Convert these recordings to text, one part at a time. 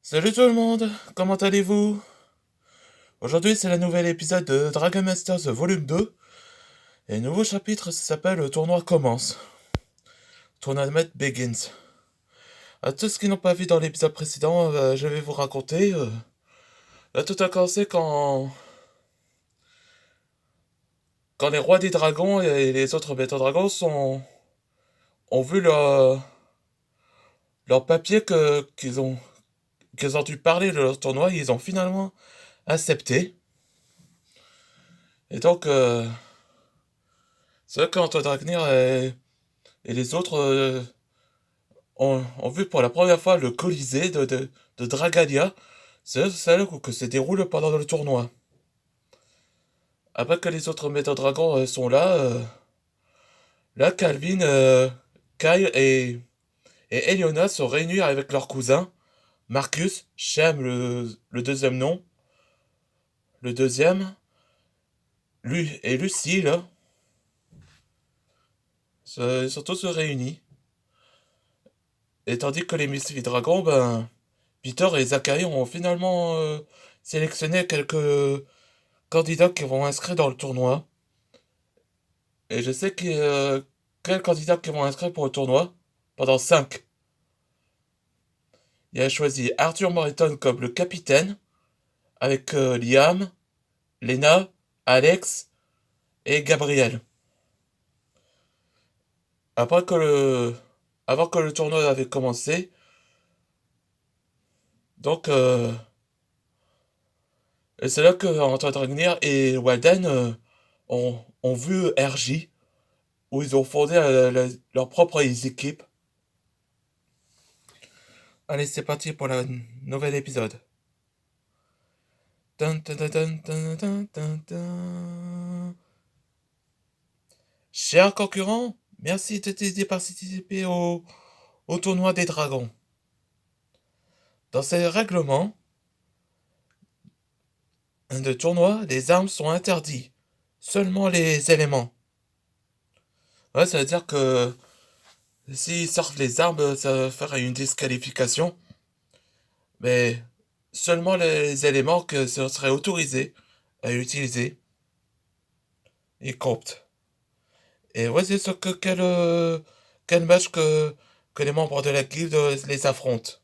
Salut tout le monde, comment allez-vous? Aujourd'hui c'est le nouvel épisode de Dragon Masters Volume 2 et le nouveau chapitre s'appelle Le tournoi commence. Tournament begins. À tous ceux qui n'ont pas vu dans l'épisode précédent, je vais vous raconter. Là tout a commencé quand les rois des dragons et les autres bêtes dragons ont vu leur papier qu'ils ont dû parler de leur tournoi, ils ont finalement accepté. Et donc c'est vrai qu'Antoine Dragnir et les autres ont vu pour la première fois le Colisée de Dragalia, c'est celle que se déroule pendant le tournoi. Après que les autres maîtres dragons sont là Calvin, Kyle et Eliona sont réunis avec leurs cousins, Marcus, Shem le deuxième nom, le deuxième, lui et Lucille, ils sont tous réunis. Et tandis que les Misfits Dragons, ben, Peter et Zachary ont finalement sélectionné quelques candidats qui vont inscrire dans le tournoi. Et je sais quels candidats qui vont inscrire pour le tournoi. Pendant 5. Il a choisi Arthur Morriton comme le capitaine, avec Liam, Lena, Alex et Gabriel. Après que le, Avant que le tournoi avait commencé, donc et c'est là que Antoine Dragnir et Walden ont vu RJ, où ils ont fondé leur propre équipe. Allez, c'est parti pour le nouvel épisode. Dun, dun, dun, dun, dun, dun, dun, dun. Chers concurrents, merci de participer au tournoi des dragons. Dans ces règlements de tournoi, les armes sont interdites. Seulement les éléments. Ouais, ça veut dire que s'ils sortent les armes, ça va faire une disqualification. Mais seulement les éléments que ce serait autorisé à utiliser, ils comptent. Et voici quel match que les membres de la guilde les affrontent.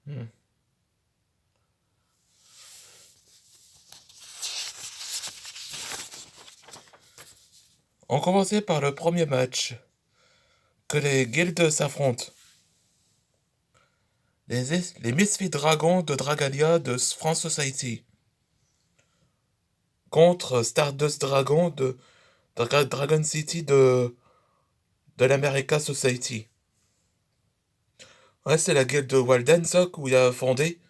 Hmm. On commençait par le premier match, que les guildes s'affrontent. Les Misfits Dragons de Dragalia de France Society contre Stardust Dragon de Dragon City de l'America Society. Ouais, c'est la guilde de Walden, ça, où il a fondé.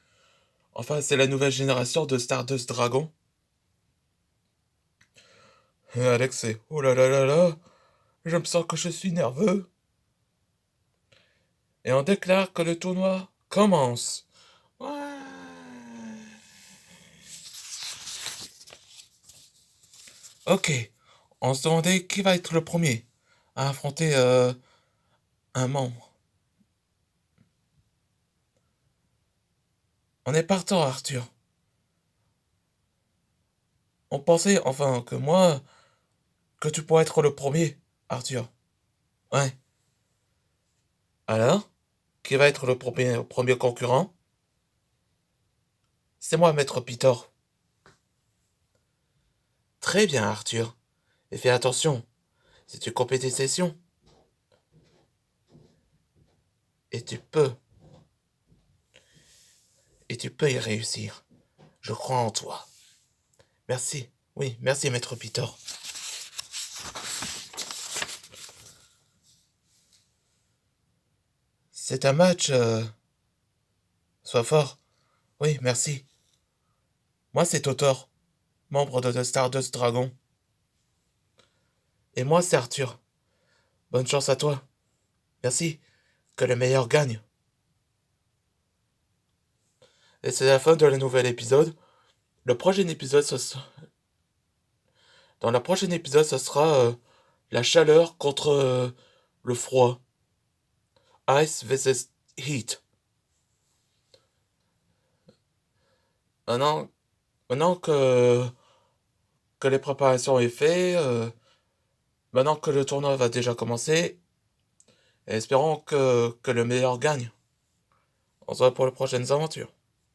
Enfin, c'est la nouvelle génération de Stardust Dragon. Et Alex, c'est oh là là là là, je me sens que je suis nerveux. Et on déclare que le tournoi commence. Ouais. Ok, on se demandait qui va être le premier à affronter un membre. On est partant, Arthur. On pensait, enfin, que tu pourrais être le premier, Arthur. Ouais. Alors, qui va être le premier concurrent? C'est moi, Maître Peter. Très bien, Arthur. Et fais attention, si tu copies tes sessions. Et tu peux. Et tu peux y réussir. Je crois en toi. Merci. Oui, merci, Maître Peter. C'est un match. Sois fort. Oui, merci. Moi, c'est Totor, membre de The Stardust Dragon. Et moi, c'est Arthur. Bonne chance à toi. Merci. Que le meilleur gagne. Et c'est la fin de la nouvel épisode. Le prochain épisode, Dans la prochaine épisode, ce sera la chaleur contre le froid. Ice vs Heat. Maintenant, maintenant que les préparations est faites, maintenant que le tournoi va déjà commencer, espérons que le meilleur gagne. On se voit pour les prochaines aventures.